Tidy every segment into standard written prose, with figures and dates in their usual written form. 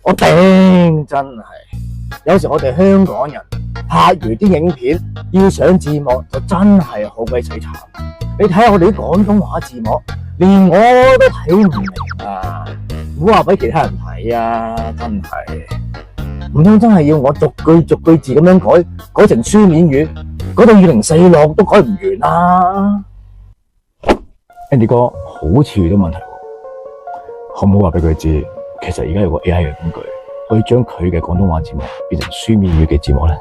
我頂，真係有時我哋香港人拍完啲影片要上字幕就真係好鬼死慘。你睇下我哋啲廣東話字幕，連我都睇唔明啊！唔好話俾其他人睇啊！真係唔通真係要我逐句逐句字咁樣改成書面語，改到2046都改唔完啦！Andy 哥好似遇到問題喎，可唔可以話俾佢知？其實而家有個 AI 嘅工具，可以將佢嘅廣東話字幕變成書面語嘅字幕咧。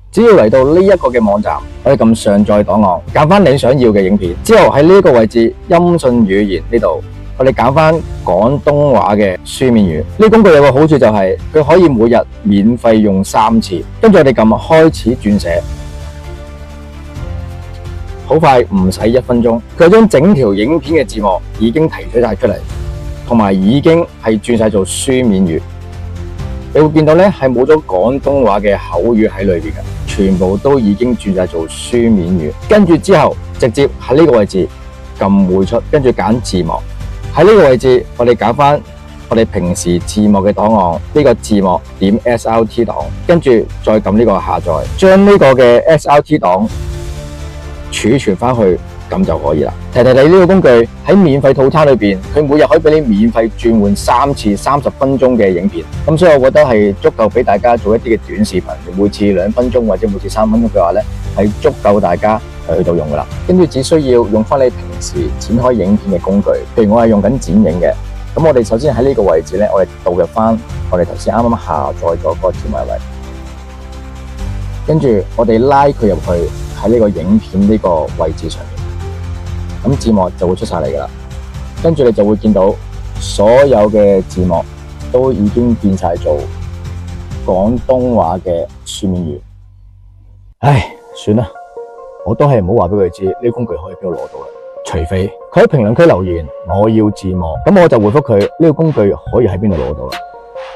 只要嚟到呢一個嘅網站，可以撳上載檔案，揀翻你想要嘅影片，之後喺呢個位置音訊語言呢度，我哋揀翻廣東話嘅書面語。呢個工具有個好處就係佢可以每日免費用3次，跟住我哋撳開始轉寫，好快唔使1分鐘，佢將整條影片嘅字幕已經提取晒出嚟。同埋已經係轉晒做書面語，你會見到咧係冇咗廣東話嘅口語喺裏邊嘅，全部都已經轉晒做書面語。跟住之後直接喺呢個位置撳匯出，跟住揀字幕。喺呢個位置我哋揀翻我哋平時字幕嘅檔案，呢個字幕點 SRT 檔，跟住再撳呢個下載，將呢個嘅 SRT 檔儲存翻去。咁就可以啦。提你呢個工具喺免費套餐裏邊，佢每日可以俾你免費轉換3次30分鐘嘅影片。咁所以我覺得係足夠俾大家做一啲嘅短視頻，每次2分鐘或者每次3分鐘嘅話咧，係足夠大家去到用噶啦。跟住只需要用翻你平時剪開影片嘅工具，譬如我係用緊剪影嘅。咁我哋首先喺呢個位置咧，我哋導入翻我哋頭先啱啱下載咗個字幕位，跟住我哋拉佢入去喺呢個影片呢個位置上面。咁字幕就會出晒嚟噶啦，跟住你就會見到所有嘅字幕都已經變晒做廣東話嘅書面語。唉，算啦，我都係唔好話俾佢知呢個工具可以邊度攞到啦。除非佢喺評論區留言我要字幕，咁我就回覆佢呢個工具可以喺邊度攞到啦。